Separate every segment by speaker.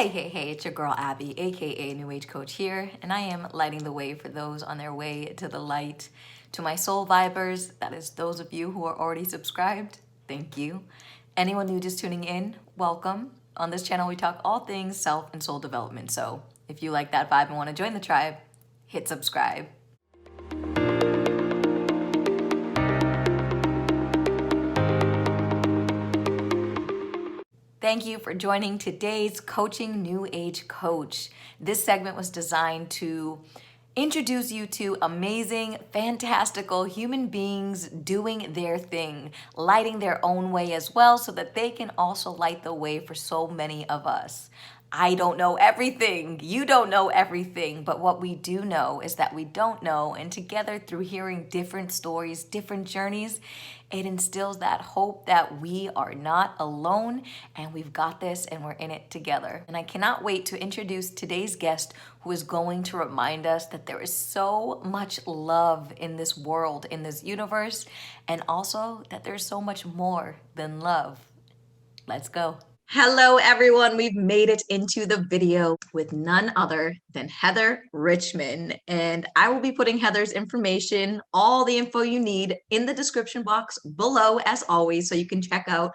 Speaker 1: Hey, it's your girl Abby, aka New Age Coach here, and I am lighting the way for those on their way to the light. To my soul vibers, that is those of you who are already subscribed, thank you. Anyone new just tuning in, welcome. On this channel, we talk all things self and soul development, so if you like that vibe and want to join the tribe, hit subscribe. Thank you for joining today's Coaching New Age Coach. This segment was designed to introduce you to amazing, fantastical human beings doing their thing, lighting their own way as well, so that they can also light the way for so many of us. I don't know everything. You don't know everything. But what we do know is that we don't know. And together, through hearing different stories, different journeys, it instills that hope that we are not alone and we've got this and we're in it together. And I cannot wait to introduce today's guest, who is going to remind us that there is so much love in this world, in this universe, and also that there's so much more than love. Let's go. Hello, everyone. We've made it into the video with none other than Heather Richmond. And I will be putting Heather's information, all the info you need, in the description box below, as always, so you can check out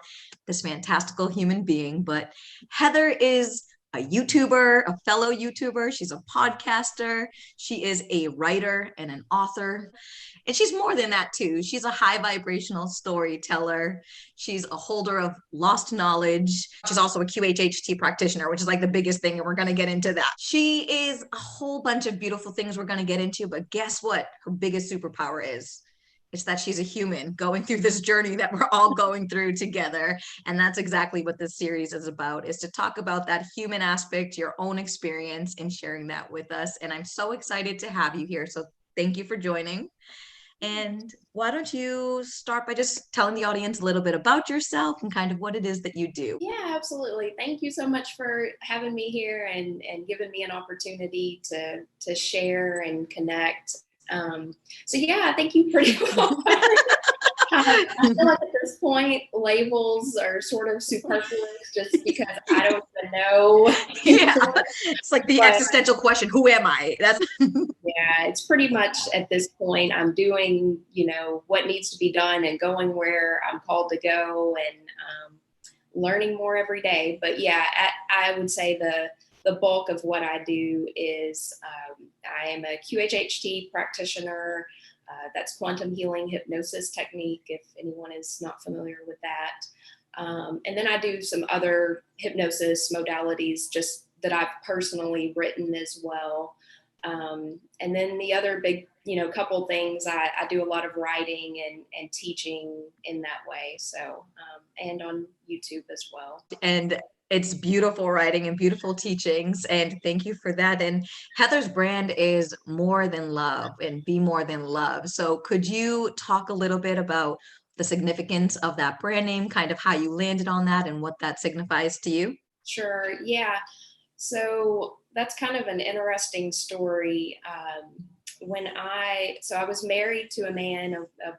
Speaker 1: this fantastical human being. But Heather is a YouTuber, a fellow YouTuber. She's a podcaster. She is a writer and an author. And she's more than that too. She's a high vibrational storyteller. She's a holder of lost knowledge. She's also a QHHT practitioner, which is like the biggest thing. And we're going to get into that. She is a whole bunch of beautiful things we're going to get into. But guess what? Her biggest superpower is. It's that she's a human going through this journey that we're all going through together. And that's exactly what this series is about, is to talk about that human aspect, your own experience, and sharing that with us. And I'm so excited to have you here. So thank you for joining. And why don't you start by just telling the audience a little bit about yourself and kind of what it is that you do?
Speaker 2: Yeah, absolutely. Thank you so much for having me here and giving me an opportunity to share and connect. So yeah, I think you pretty well. I feel like at this point, labels are sort of superfluous just because I don't even know.
Speaker 1: Yeah, it's like the existential question, who am I? That's
Speaker 2: yeah, it's pretty much at this point, I'm doing, what needs to be done and going where I'm called to go and learning more every day. But yeah, I would say the bulk of what I do is I am a QHHT practitioner. That's Quantum Healing Hypnosis technique, if anyone is not familiar with that. And then I do some other hypnosis modalities just that I've personally written as well. And then the other big, couple things, I do a lot of writing and teaching in that way. So, and on YouTube as well.
Speaker 1: And it's beautiful writing and beautiful teachings. And thank you for that. And Heather's brand is More Than Love and Be More Than Love. So could you talk a little bit about the significance of that brand name, kind of how you landed on that and what that signifies to you?
Speaker 2: Sure. Yeah. So that's kind of an interesting story. I was married to a man, a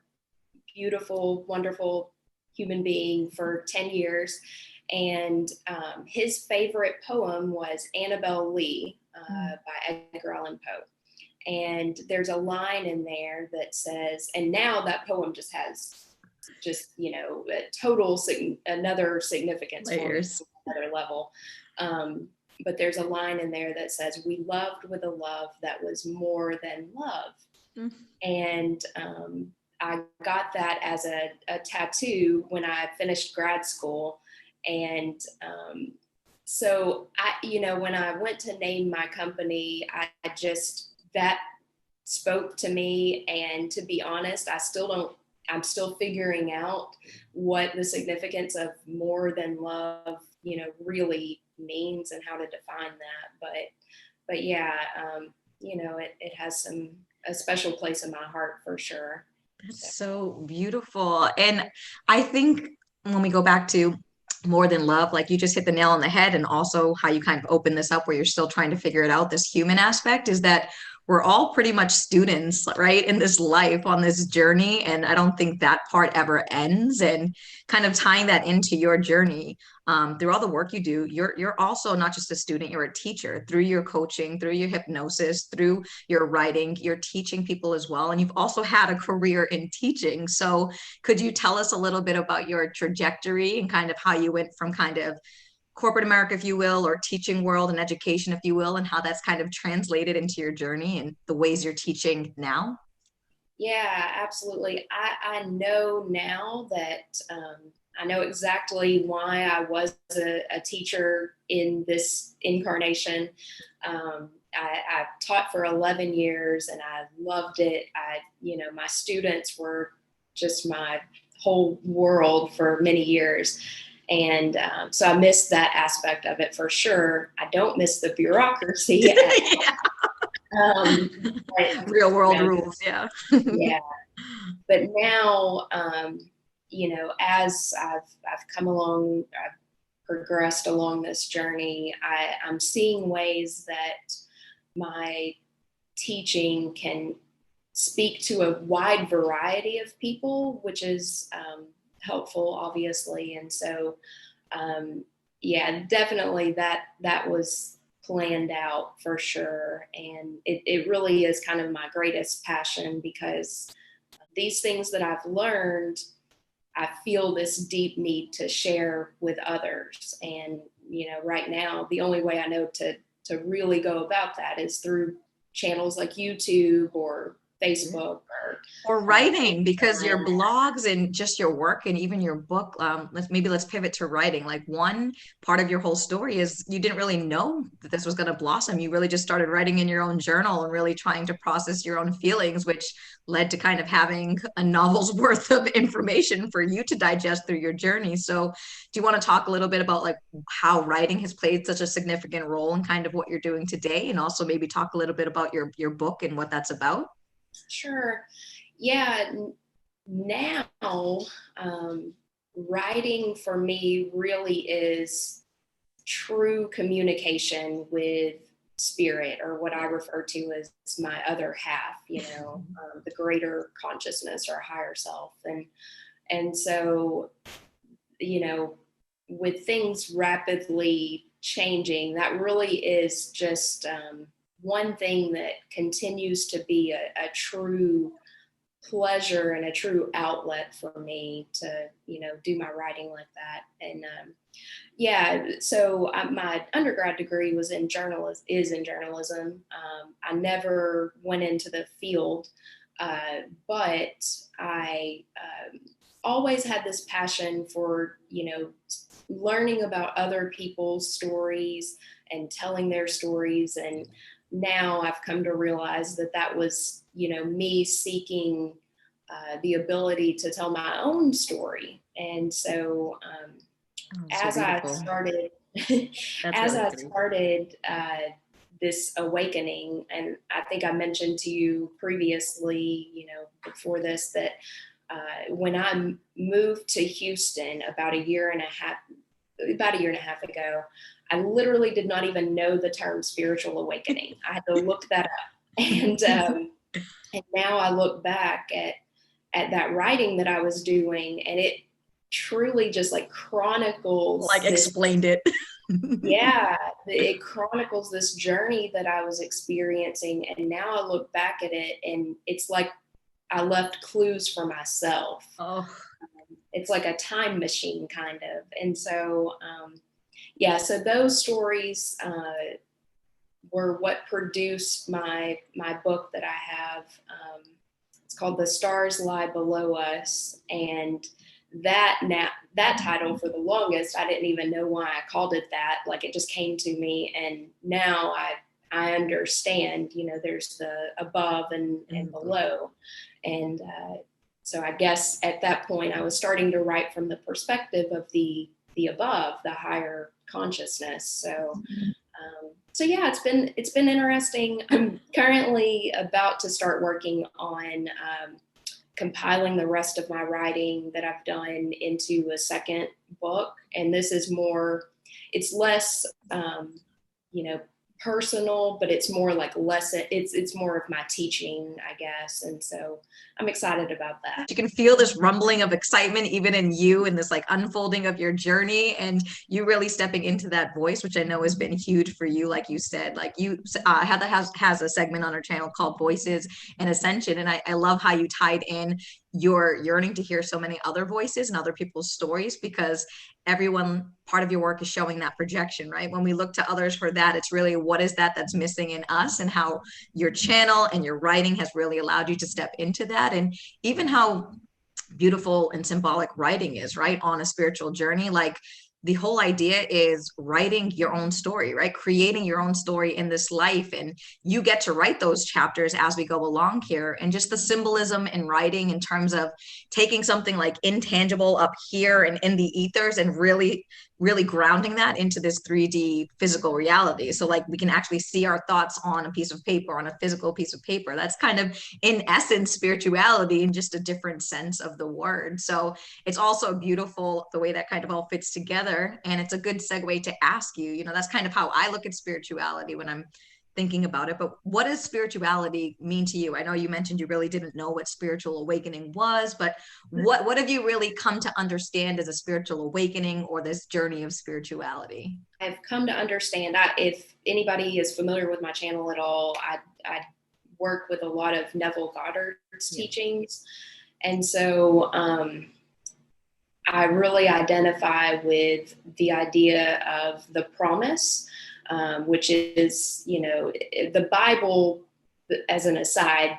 Speaker 2: beautiful, wonderful human being for 10 years. And his favorite poem was Annabel Lee by Edgar Allan Poe. And there's a line in there that says, and now that poem just has a total another significance
Speaker 1: Layers.
Speaker 2: for another level. But there's a line in there that says, we loved with a love that was more than love. Mm-hmm. And I got that as a tattoo when I finished grad school. And so when I went to name my company, that spoke to me. And to be honest, I'm still figuring out what the significance of more than love, really means and how to define that. But yeah, it has a special place in my heart for sure.
Speaker 1: That's so beautiful. And I think when we go back to More Than Love, like you just hit the nail on the head, and also how you kind of open this up where you're still trying to figure it out, this human aspect, is that we're all pretty much students, right, in this life, on this journey. And I don't think that part ever ends. And kind of tying that into your journey, through all the work you do, you're also not just a student, you're a teacher through your coaching, through your hypnosis, through your writing, you're teaching people as well. And you've also had a career in teaching. So could you tell us a little bit about your trajectory and kind of how you went from kind of corporate America, if you will, or teaching world and education, if you will, and how that's kind of translated into your journey and the ways you're teaching now?
Speaker 2: Yeah, absolutely. I know now that I know exactly why I was a teacher in this incarnation. I taught for 11 years and I loved it. My students were just my whole world for many years. And so I missed that aspect of it for sure. I don't miss the bureaucracy.
Speaker 1: Real world
Speaker 2: No,
Speaker 1: rules, yeah.
Speaker 2: yeah. But now, as I've come along, I've progressed along this journey, I'm seeing ways that my teaching can speak to a wide variety of people, which is helpful, obviously. And so, yeah, definitely that was planned out for sure. And it really is kind of my greatest passion because these things that I've learned, I feel this deep need to share with others. And, right now, the only way I know to really go about that is through channels like YouTube or Facebook
Speaker 1: Or writing, because your blogs and just your work and even your book, let's pivot to writing. Like, one part of your whole story is you didn't really know that this was going to blossom. You really just started writing in your own journal and really trying to process your own feelings, which led to kind of having a novel's worth of information for you to digest through your journey. So do you want to talk a little bit about like how writing has played such a significant role in kind of what you're doing today, and also maybe talk a little bit about your book and what that's about?
Speaker 2: Sure. Yeah. Now, writing for me really is true communication with spirit, or what I refer to as my other half, the greater consciousness or higher self. And so, with things rapidly changing, that really is just one thing that continues to be a true pleasure and a true outlet for me to, do my writing like that. And so my undergrad degree was in journalism. I never went into the field, but I always had this passion for, learning about other people's stories and telling their stories. And now I've come to realize that was, me seeking the ability to tell my own story. And so, as I started, as
Speaker 1: Really
Speaker 2: I
Speaker 1: great.
Speaker 2: started this awakening, and I think I mentioned to you previously, before this, that when I moved to Houston about a year and a half ago, I literally did not even know the term spiritual awakening. I had to look that up. And now I look back at that writing that I was doing, and it truly just like chronicles,
Speaker 1: like, explained it.
Speaker 2: Yeah, it chronicles this journey that I was experiencing. And now I look back at it and it's like I left clues for myself.
Speaker 1: Oh,
Speaker 2: It's like a time machine kind of. And so, so those stories were what produced my book that I have. It's called The Stars Lie Below Us. And that title, for the longest, I didn't even know why I called it that. Like, it just came to me. And now I understand, there's the above and below. And so I guess at that point I was starting to write from the perspective of the above, the higher consciousness. So yeah, it's been interesting. I'm currently about to start working on compiling the rest of my writing that I've done into a second book. And this is more, it's less, personal, but it's more like lesson. It's more of my teaching, I guess. And so I'm excited about that.
Speaker 1: You can feel this rumbling of excitement even in you, and this like unfolding of your journey, and you really stepping into that voice, which I know has been huge for you. Like you said, like Heather has a segment on her channel called Voices and Ascension, and I love how you tied in your yearning to hear so many other voices and other people's stories, because everyone, part of your work is showing that projection, right? When we look to others for that, it's really what is that that's missing in us, and how your channel and your writing has really allowed you to step into that. And even how beautiful and symbolic writing is, right, on a spiritual journey. Like the whole idea is writing your own story, right? Creating your own story in this life. And you get to write those chapters as we go along here. And just the symbolism in writing in terms of taking something like intangible up here and in the ethers, and really grounding that into this 3D physical reality. So like we can actually see our thoughts on a piece of paper, on a physical piece of paper. That's kind of in essence spirituality in just a different sense of the word. So it's also beautiful the way that kind of all fits together. And it's a good segue to ask you, you know, that's kind of how I look at spirituality when I'm thinking about it. But what does spirituality mean to you? I know you mentioned you really didn't know what spiritual awakening was, but what have you really come to understand as a spiritual awakening, or this journey of spirituality?
Speaker 2: I've come to understand, if anybody is familiar with my channel at all, I work with a lot of Neville Goddard's teachings. And so I really identify with the idea of the promise, which is, you know, the Bible, as an aside,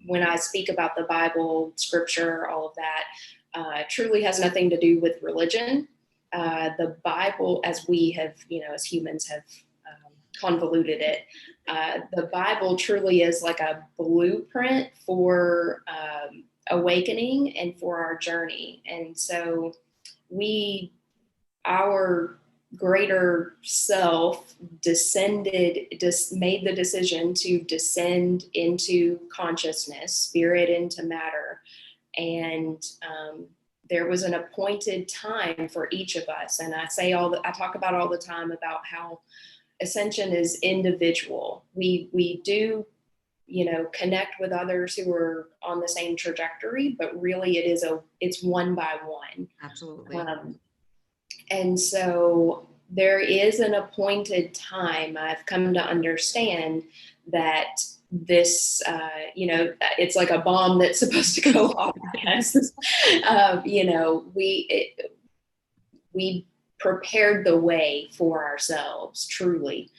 Speaker 2: when I speak about the Bible, scripture, all of that, truly has nothing to do with religion. The Bible, as we have, you know, as humans have convoluted it, the Bible truly is like a blueprint for awakening and for our journey. And so our greater self made the decision to descend into consciousness, spirit into matter. And there was an appointed time for each of us. And I talk about all the time about how ascension is individual. We do, you know, connect with others who are on the same trajectory, but really it's one by one.
Speaker 1: Absolutely.
Speaker 2: And so there is an appointed time. I've come to understand that this, you know, it's like a bomb that's supposed to go off. You know, we prepared the way for ourselves, truly.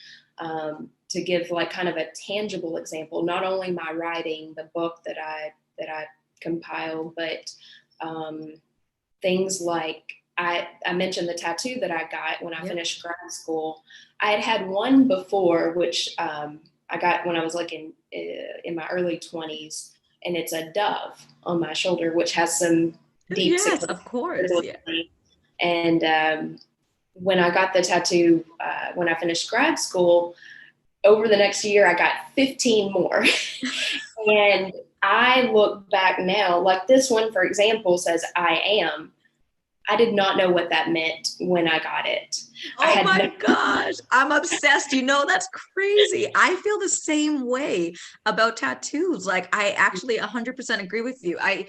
Speaker 2: To give like kind of a tangible example, not only my writing, the book that I compiled, but things like I mentioned the tattoo that I got when I finished grad school. I had one before, which I got when I was like in my early 20s, and it's a dove on my shoulder, which has some deep.
Speaker 1: Yes, of course. Yeah.
Speaker 2: And when I got the tattoo, when I finished grad school, over the next year, I got 15 more. And I look back now, like this one, for example, says, I am. I did not know what that meant when I got it.
Speaker 1: Oh my gosh, I'm obsessed. You know, that's crazy. I feel the same way about tattoos. Like I actually 100% agree with you. I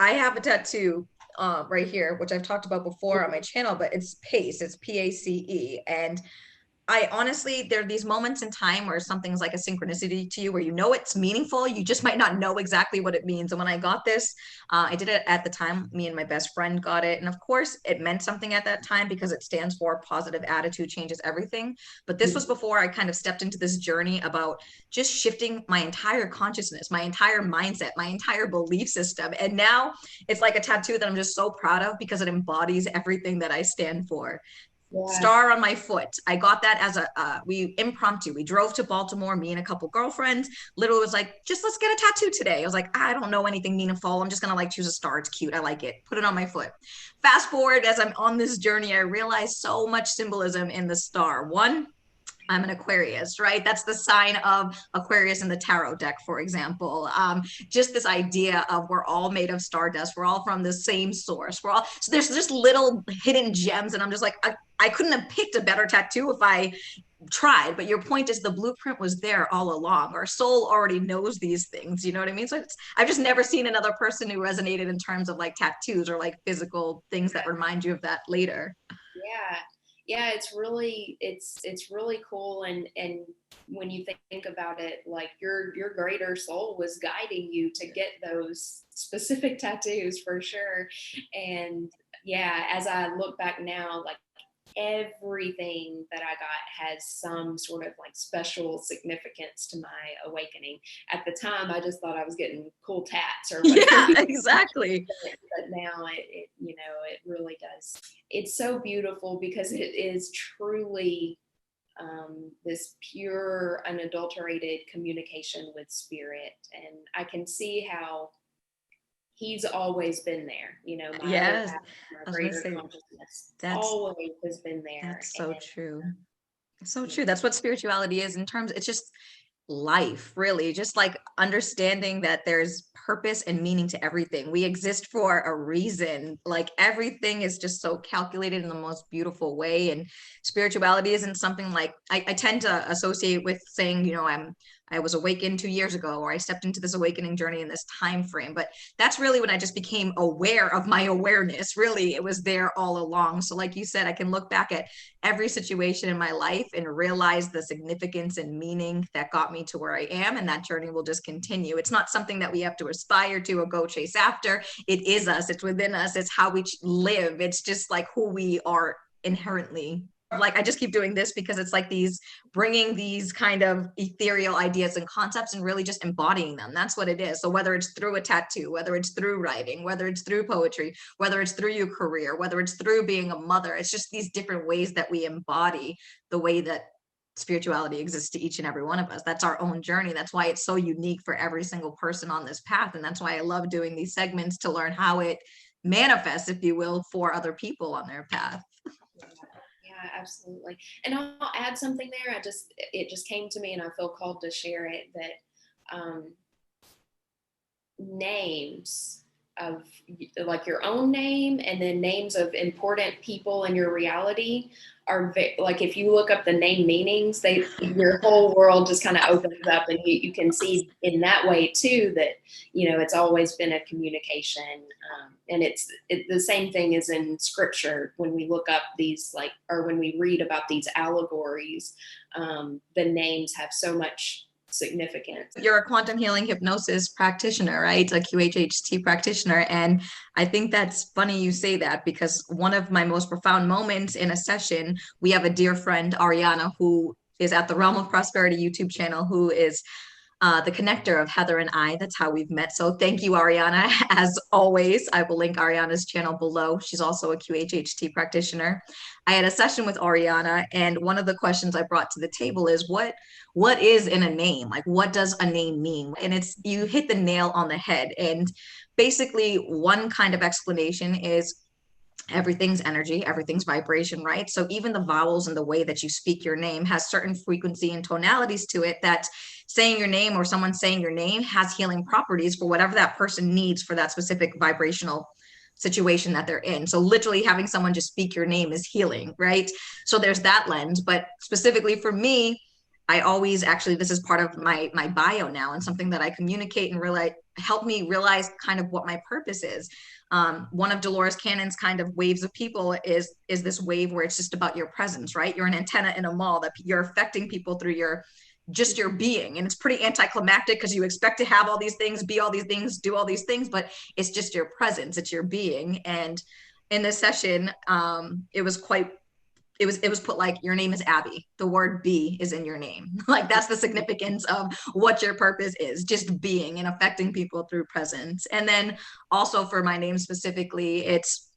Speaker 1: have a tattoo right here, which I've talked about before on my channel, but it's PACE, it's PACE. And I honestly, there are these moments in time where something's like a synchronicity to you, where you know it's meaningful, you just might not know exactly what it means. And when I got this, I did it at the time, me and my best friend got it. And of course it meant something at that time because it stands for positive attitude changes everything. But this was before I kind of stepped into this journey about just shifting my entire consciousness, my entire mindset, my entire belief system. And now it's like a tattoo that I'm just so proud of because it embodies everything that I stand for. Yeah. Star on my foot. I got that as we drove to Baltimore, me and a couple girlfriends. Literally was like, just let's get a tattoo today. I was like, I don't know anything meaningful. I'm just gonna like choose a star. It's cute. I like it. Put it on my foot. Fast forward, as I'm on this journey, I realized so much symbolism in the star. One, I'm an Aquarius, right? That's the sign of Aquarius in the tarot deck, for example. Just this idea of we're all made of stardust. We're all from the same source. So there's just little hidden gems. And I'm just like, I couldn't have picked a better tattoo if I tried, but your point is the blueprint was there all along. Our soul already knows these things, you know what I mean? So I've just never seen another person who resonated in terms of like tattoos or like physical things that remind you of that later.
Speaker 2: Yeah. Yeah, it's really cool. And when you think about it, like your greater soul was guiding you to get those specific tattoos for sure. And yeah, as I look back now, like everything that I got has some sort of like special significance to my awakening. At the time, I just thought I was getting cool tats or whatever.
Speaker 1: Yeah, exactly.
Speaker 2: But now it you know, it really does. It's so beautiful because it is truly this pure, unadulterated communication with spirit. And I can see how he's always been there. You know, my other
Speaker 1: Yes.
Speaker 2: half,
Speaker 1: I
Speaker 2: my
Speaker 1: was gonna
Speaker 2: greater
Speaker 1: say
Speaker 2: consciousness,
Speaker 1: that's
Speaker 2: always has been there.
Speaker 1: that's so
Speaker 2: And
Speaker 1: true. So
Speaker 2: yeah,
Speaker 1: true. That's what spirituality is in terms, it's just life, really, just like understanding that there's purpose and meaning to everything. We exist for a reason. Like everything is just so calculated in the most beautiful way. And spirituality isn't something like I tend to associate with saying, you know, I was awakened 2 years ago, or I stepped into this awakening journey in this time frame. But that's really when I just became aware of my awareness. Really, it was there all along. So like you said, I can look back at every situation in my life and realize the significance and meaning that got me to where I am. And that journey will just continue. It's not something that we have to aspire to or go chase after. It is us, it's within us, it's how we live. It's just like who we are inherently. Like I just keep doing this because it's like these bringing these kind of ethereal ideas and concepts and really just embodying them. That's what it is. So whether it's through a tattoo, whether it's through writing, whether it's through poetry, whether it's through your career, whether it's through being a mother, it's just these different ways that we embody the way that spirituality exists to each and every one of us. That's our own journey. That's why it's so unique for every single person on this path. And that's why I love doing these segments to learn how it manifests, if you will, for other people on their path.
Speaker 2: yeah, absolutely. And I'll add something there. It just came to me and I feel called to share it, that names of like your own name and then names of important people in your reality are like, if you look up the name meanings, your whole world just kind of opens up, and you can see in that way too that, you know, it's always been a communication. And it's the same thing as in scripture. When we look up these, like, or when we read about these allegories, the names have so much significance.
Speaker 1: You're a quantum healing hypnosis practitioner, right? A QHHT practitioner. And I think that's funny you say that, because one of my most profound moments in a session, we have a dear friend, Ariana, who is at the Realm of Prosperity YouTube channel, who is the connector of Heather and I. That's how we've met. So thank you, Ariana. As always, I will link Ariana's channel below. She's also a QHHT practitioner. I had a session with Ariana, and one of the questions I brought to the table is what is in a name? Like, what does a name mean? And it's, you hit the nail on the head. And basically, one kind of explanation is everything's energy, everything's vibration, right? So even the vowels and the way that you speak your name has certain frequency and tonalities to it, that saying your name or someone saying your name has healing properties for whatever that person needs for that specific vibrational situation that they're in. So literally having someone just speak your name is healing, right? So there's that lens. But specifically for me, I always, actually, this is part of my bio now, and something that I communicate and really help me realize kind of what my purpose is. One of Dolores Cannon's kind of waves of people is this wave where it's just about your presence, right? You're an antenna in a mall, that you're affecting people through your being. And it's pretty anticlimactic because you expect to have all these things, be all these things, do all these things, but it's just your presence, it's your being. And in this session, it was put like, your name is Abby. The word be is in your name. Like, that's the significance of what your purpose is, just being and affecting people through presence. And then also for my name specifically, it's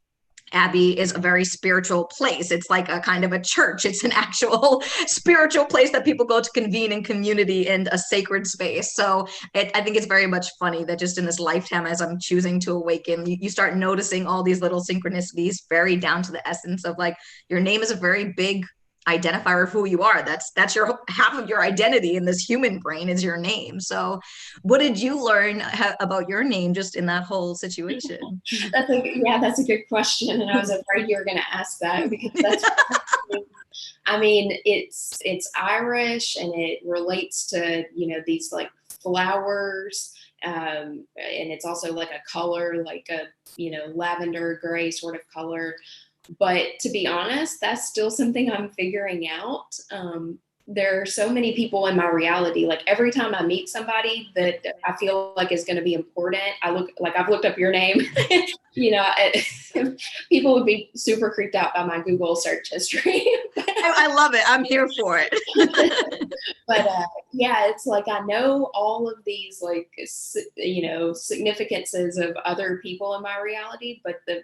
Speaker 1: Abbey is a very spiritual place. It's like a kind of a church. It's an actual spiritual place that people go to convene in community and a sacred space. So I think it's very much funny that just in this lifetime, as I'm choosing to awaken, you start noticing all these little synchronicities, very down to the essence of like, your name is a very big identifier of who you are. That's your half of your identity in this human brain is your name. So what did you learn about your name just in that whole situation?
Speaker 2: That's a good question. And I was afraid you were going to ask that, because that's I mean, it's Irish, and it relates to, these like flowers. And it's also like a color, like a, lavender gray sort of color. But to be honest, that's still something I'm figuring out. There are so many people in my reality. Like every time I meet somebody that I feel like is going to be important, I've looked up your name. you know, People would be super creeped out by my Google search history.
Speaker 1: I love it. I'm here for it.
Speaker 2: But yeah, it's like I know all of these like significances of other people in my reality, but the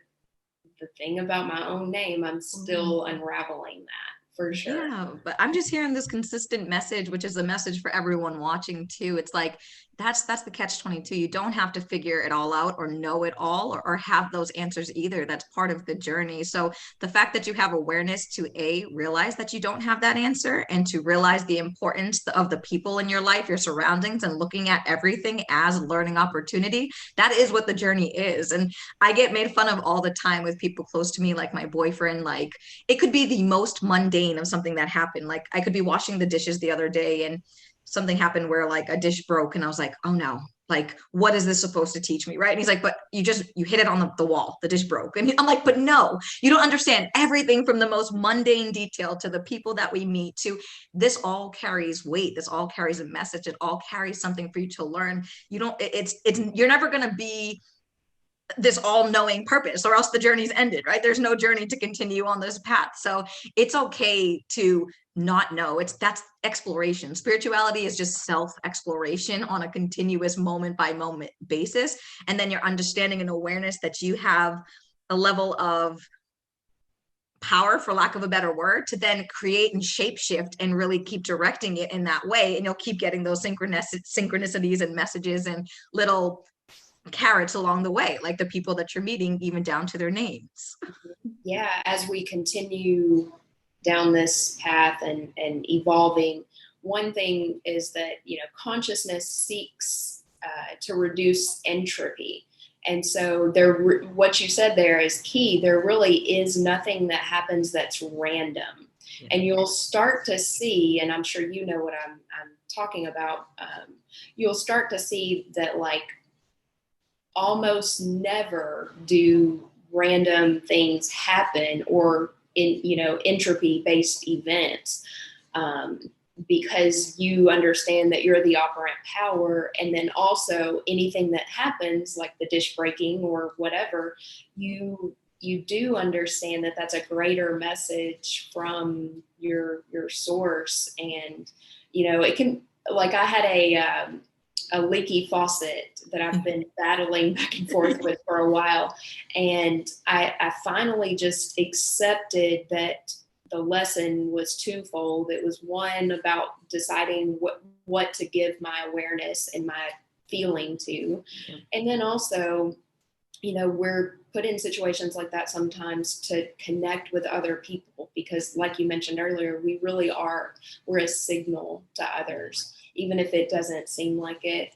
Speaker 2: thing about my own name, I'm still unraveling that for sure.
Speaker 1: Yeah, but I'm just hearing this consistent message, which is a message for everyone watching too. It's like that's the catch 22. You don't have to figure it all out or know it all or have those answers either. That's part of the journey. So the fact that you have awareness to realize that you don't have that answer, and to realize the importance of the people in your life, your surroundings, and looking at everything as learning opportunity, that is what the journey is. And I get made fun of all the time with people close to me, like my boyfriend. Like it could be the most mundane of something that happened. Like I could be washing the dishes the other day and something happened where like a dish broke, and I was like, oh no, like what is this supposed to teach me, right? And he's like, but you hit it on the wall, the dish broke. And I'm like, but no, you don't understand everything from the most mundane detail to the people that we meet to this all carries weight. This all carries a message. It all carries something for you to learn. You don't, it's you're never going to be this all-knowing purpose, or else the journey's ended, right? There's no journey to continue on this path. So it's okay to not know. That's exploration. Spirituality is just self-exploration on a continuous moment by moment basis. And then your understanding and awareness that you have a level of power, for lack of a better word, to then create and shape shift and really keep directing it in that way. And you'll keep getting those synchronicities and messages and little carrots along the way, like the people that you're meeting, even down to their names.
Speaker 2: Yeah, as we continue down this path and evolving, one thing is that consciousness seeks to reduce entropy. And so what you said there is key. There really is nothing that happens that's random. Yeah. And you'll start to see, and I'm sure you know what I'm talking about, you'll start to see that like almost never do random things happen or entropy based events, because you understand that you're the operant power. And then also anything that happens, like the dish breaking or whatever, you do understand that that's a greater message from your source. And it can, like I had a leaky faucet that I've been battling back and forth with for a while. And I finally just accepted that the lesson was twofold. It was one about deciding what to give my awareness and my feeling to. Mm-hmm. And then also, we're put in situations like that sometimes to connect with other people, because like you mentioned earlier, we're a signal to others, even if it doesn't seem like it.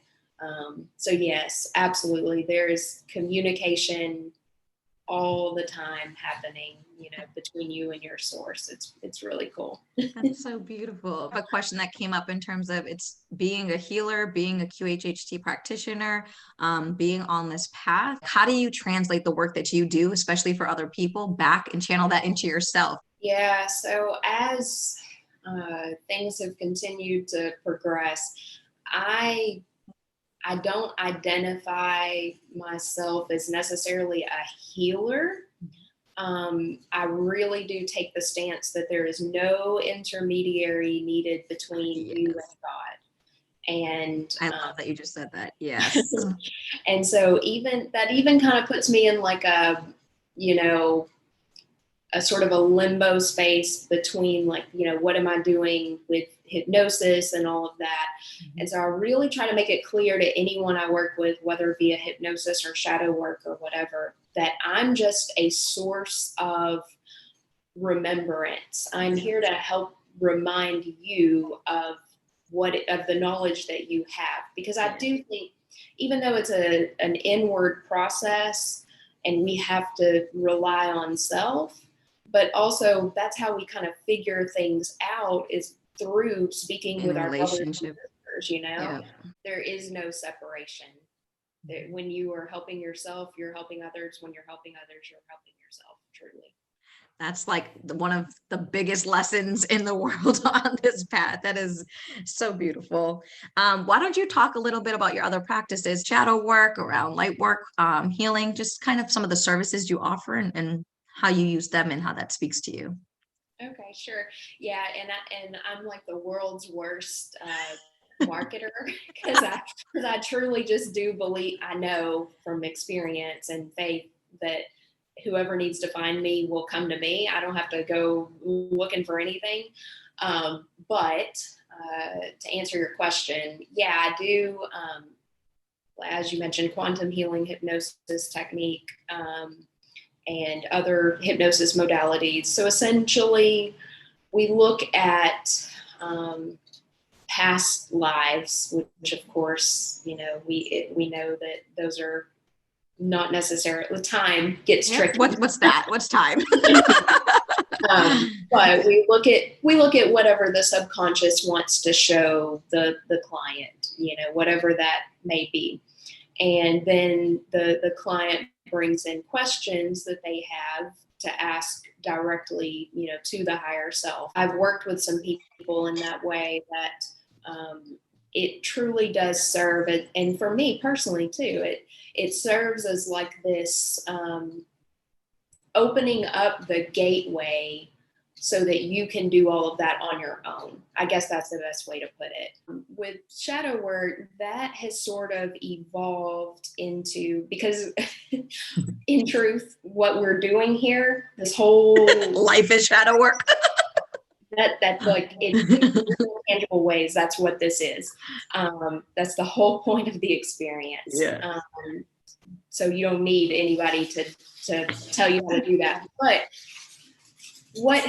Speaker 2: So yes, absolutely. There is communication all the time happening, between you and your source. It's really cool.
Speaker 1: That's so beautiful. A question that came up in terms of it's being a healer, being a QHHT practitioner, being on this path. How do you translate the work that you do, especially for other people, back and channel that into yourself?
Speaker 2: Yeah. So as things have continued to progress, I don't identify myself as necessarily a healer. I really do take the stance that there is no intermediary needed between you and God. And
Speaker 1: I love that you just said that. Yes.
Speaker 2: And so even kind of puts me in like a sort of a limbo space between like, what am I doing with hypnosis and all of that. Mm-hmm. And so I really try to make it clear to anyone I work with, whether via hypnosis or shadow work or whatever, that I'm just a source of remembrance. I'm here to help remind you of the knowledge that you have, because I do think, even though it's an inward process and we have to rely on self, but also that's how we kind of figure things out, is through speaking
Speaker 1: In
Speaker 2: with our brothers and
Speaker 1: relationship.
Speaker 2: sisters, you know.
Speaker 1: Yeah.
Speaker 2: There is no separation. When you are helping yourself, you're helping others. When you're helping others, you're helping yourself, truly.
Speaker 1: That's like one of the biggest lessons in the world on this path. That is so beautiful. Why don't you talk a little bit about your other practices, shadow work, around light work, healing, just kind of some of the services you offer, and how you use them and how that speaks to you.
Speaker 2: Okay, sure. Yeah, and I'm like the world's worst marketer because I truly just do believe, I know from experience and faith that whoever needs to find me will come to me. I don't have to go looking for anything. But to answer your question, yeah, I do. As you mentioned, quantum healing hypnosis technique. And other hypnosis modalities. So essentially, we look at past lives, which of course, you know, we know that those are not necessarily, time gets tricky.
Speaker 1: What's that? What's time?
Speaker 2: But we look at whatever the subconscious wants to show the client, you know, whatever that may be. And then the client brings in questions that they have to ask directly, you know, to the higher self. I've worked with some people in that way that it truly does serve, and for me personally too, it serves as like this opening up the gateway so that you can do all of that on your own. I guess that's the best way to put it. With shadow work, that has sort of evolved into, because in truth, what we're doing here, this whole
Speaker 1: life is shadow work.
Speaker 2: that like in tangible ways, that's what this is. That's the whole point of the experience.
Speaker 1: Yeah.
Speaker 2: So you don't need anybody to tell you how to do that. But what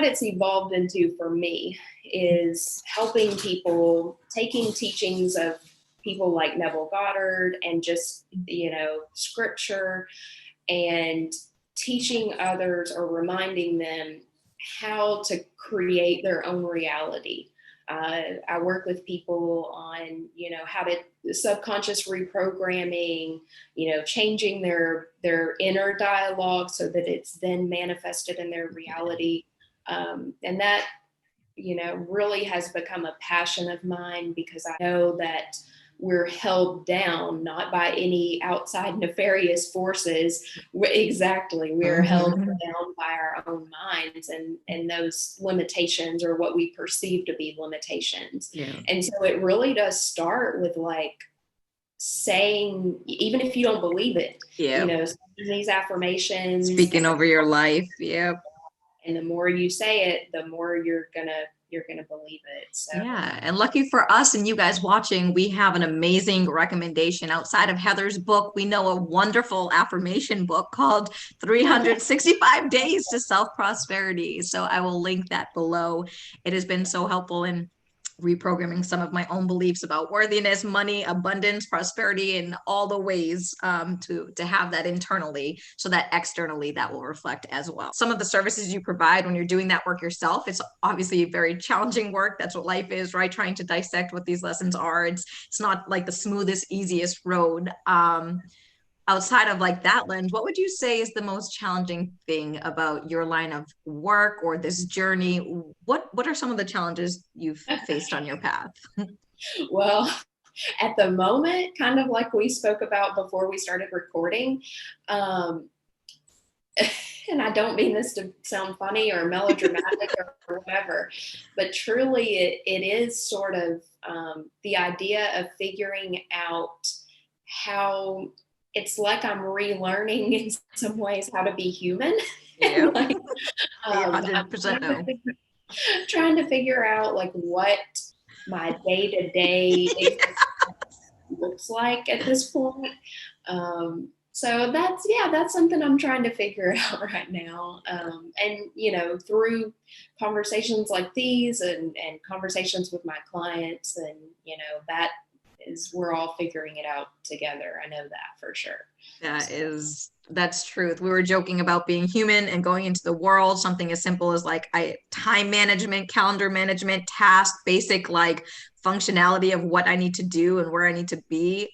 Speaker 2: it's evolved into for me is helping people, taking teachings of people like Neville Goddard and just, you know, scripture, and teaching others or reminding them how to create their own reality. I work with people on, you know, how to subconscious reprogramming, you know, changing their inner dialogue so that it's then manifested in their reality. And that, you know, really has become a passion of mine, because I know that we're held down not by any outside nefarious forces. Exactly. We're held down by our own minds and those limitations, or what we perceive to be limitations.
Speaker 1: Yeah.
Speaker 2: And so it really does start with like saying, even if you don't believe it, you know, these affirmations,
Speaker 1: speaking over your life. Yep.
Speaker 2: And the more you say it, the more you're gonna believe it. So
Speaker 1: yeah, and lucky for us and you guys watching, we have an amazing recommendation outside of Heather's book. We know a wonderful affirmation book called 365 Days to Self-Prosperity. So I will link that below. It has been so helpful in reprogramming some of my own beliefs about worthiness, money, abundance, prosperity, and all the ways to have that internally, so that externally that will reflect as well. Some of the services you provide when you're doing that work yourself, it's obviously very challenging work. That's what life is, right? Trying to dissect what these lessons are. It's not like the smoothest, easiest road. Outside of like that lens, what would you say is the most challenging thing about your line of work or this journey? What are some of the challenges you've faced on your path?
Speaker 2: Well, at the moment, kind of like we spoke about before we started recording, and I don't mean this to sound funny or melodramatic or whatever, but truly it is sort of the idea of figuring out how, it's like I'm relearning in some ways how to be human.
Speaker 1: Yeah,
Speaker 2: like,
Speaker 1: 100% no.
Speaker 2: Trying to figure out like what my day-to-day looks like at this point. So that's something I'm trying to figure out right now. And, you know, through conversations like these and conversations with my clients, and, you know, that is, we're all figuring it out together. I know that for sure.
Speaker 1: That is That's truth. We were joking about being human and going into the world, something as simple as like time management, calendar management, task, basic like functionality of what I need to do and where I need to be.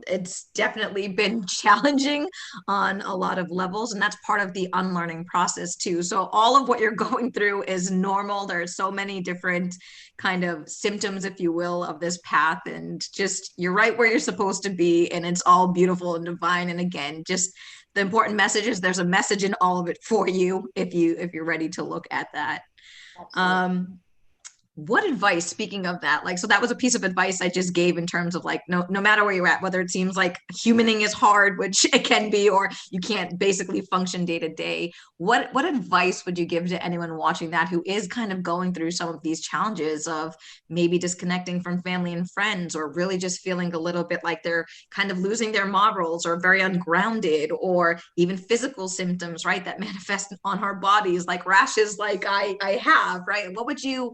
Speaker 1: It's definitely been challenging on a lot of levels, and that's part of the unlearning process too. So all of what you're going through is normal. There are so many different kind of symptoms, if you will, of this path, and just you're right where you're supposed to be, and it's all beautiful and divine. And again, just the important message is there's a message in all of it for you if you're ready to look at that.
Speaker 2: Absolutely.
Speaker 1: What advice, speaking of that, like, so that was a piece of advice I just gave in terms of like, no matter where you're at, whether it seems like humaning is hard, which it can be, or you can't basically function day to day, what advice would you give to anyone watching that who is kind of going through some of these challenges of maybe disconnecting from family and friends, or really just feeling a little bit like they're kind of losing their morals, or very ungrounded, or even physical symptoms, right, that manifest on our bodies, like rashes, like I have, right? What would you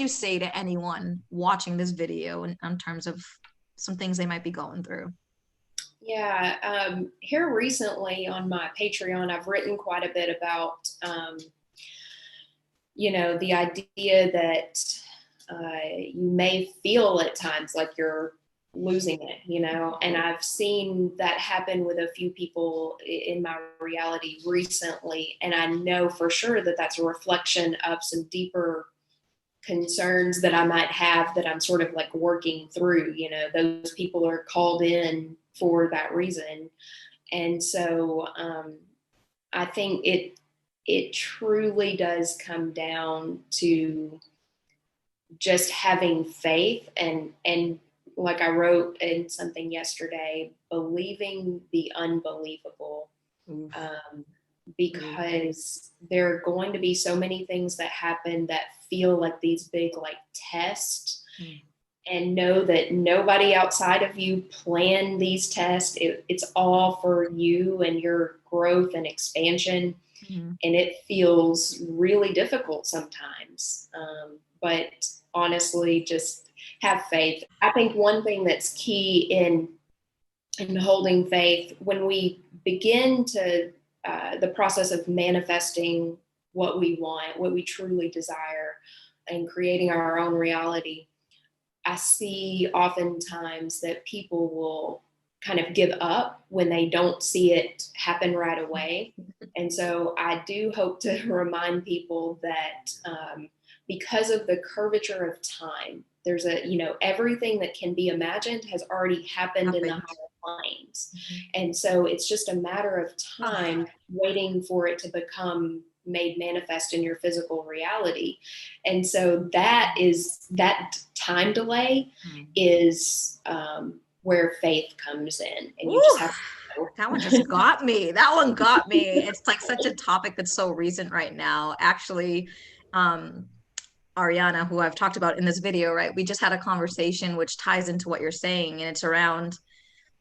Speaker 1: say to anyone watching this video in terms of some things they might be going through?
Speaker 2: Yeah, here recently on my Patreon, I've written quite a bit about, the idea that you may feel at times like you're losing it, and I've seen that happen with a few people in my reality recently. And I know for sure that that's a reflection of some deeper concerns that I might have that I'm sort of like working through. Those people are called in for that reason. And so I think it truly does come down to just having faith and like I wrote in something yesterday, believing the unbelievable.
Speaker 1: Oof.
Speaker 2: Um, because there are going to be so many things that happen that feel like these big like tests.
Speaker 1: Mm.
Speaker 2: And know that nobody outside of you planned these tests. It's all for you and your growth and expansion.
Speaker 1: Mm.
Speaker 2: And it feels really difficult sometimes. But honestly, just have faith. I think one thing that's key in holding faith, when we begin to the process of manifesting what we want, what we truly desire, and creating our own reality, I see oftentimes that people will kind of give up when they don't see it happen right away. And so I do hope to remind people that because of the curvature of time, there's everything that can be imagined has already happened in the higher planes.
Speaker 1: Mm-hmm.
Speaker 2: And so it's just a matter of
Speaker 1: Oh,
Speaker 2: time waiting for it to become made manifest in your physical reality. And so that time delay is where faith comes in, and you just have to know.
Speaker 1: that one just got me. That one got me. It's like such a topic that's so recent right now. Actually, um, Ariana, who I've talked about in this video, right? We just had a conversation which ties into what you're saying, and it's around,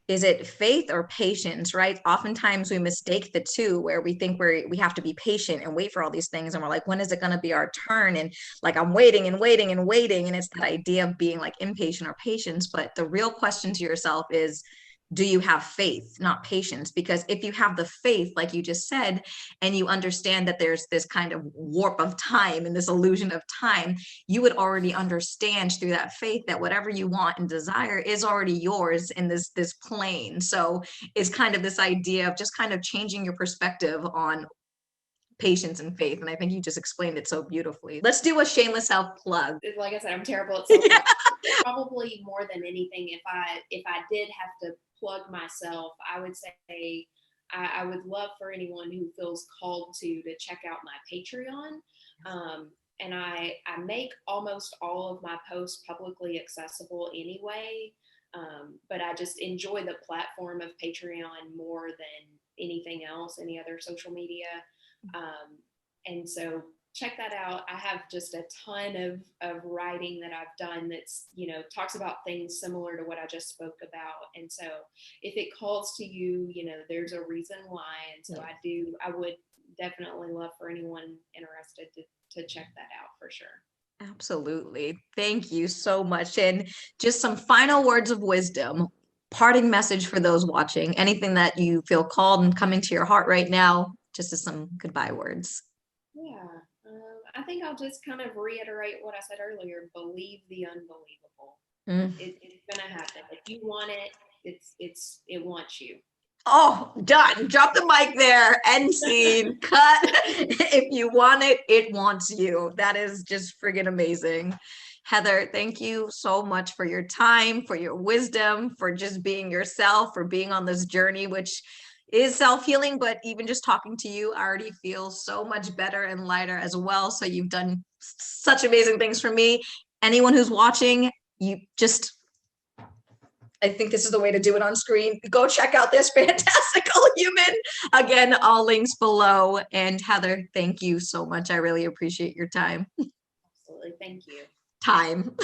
Speaker 1: is it faith or patience, right? Oftentimes we mistake the two, where we think we have to be patient and wait for all these things, and we're like, when is it going to be our turn? And like, I'm waiting and waiting and waiting, and it's that idea of being like impatient or patience. But the real question to yourself is, do you have faith, not patience? Because if you have the faith, like you just said, and you understand that there's this kind of warp of time and this illusion of time, you would already understand through that faith that whatever you want and desire is already yours in this plane. So it's kind of this idea of just kind of changing your perspective on patience and faith. And I think you just explained it so beautifully. Let's do a shameless self plug.
Speaker 2: Like I said, I'm terrible at self plug. Probably more than anything, if I did have to plug myself, I would say I would love for anyone who feels called to check out my Patreon. And I make almost all of my posts publicly accessible anyway. But I just enjoy the platform of Patreon more than anything else, any other social media. And so check that out. I have just a ton of writing that I've done that's, talks about things similar to what I just spoke about. And so if it calls to you, there's a reason why. And so I would definitely love for anyone interested to check that out for sure.
Speaker 1: Absolutely. Thank you so much. And just some final words of wisdom. parting message for those watching, anything that you feel called and coming to your heart right now, just as some goodbye words.
Speaker 2: Yeah, I think I'll just kind of reiterate what I said earlier. Believe the unbelievable. It's gonna happen. If you want it, it wants you.
Speaker 1: Oh, done. Drop the mic there. End scene. Cut. If you want it, it wants you. That is just friggin' amazing. Heather, thank you so much for your time, for your wisdom, for just being yourself, for being on this journey, which is self-healing, but even just talking to you, I already feel so much better and lighter as well. So you've done such amazing things for me. Anyone who's watching, you just, I think this is the way to do it on screen. Go check out this fantastical human. Again, all links below. And Heather, thank you so much. I really appreciate your time.
Speaker 2: Absolutely. Thank you.
Speaker 1: Time.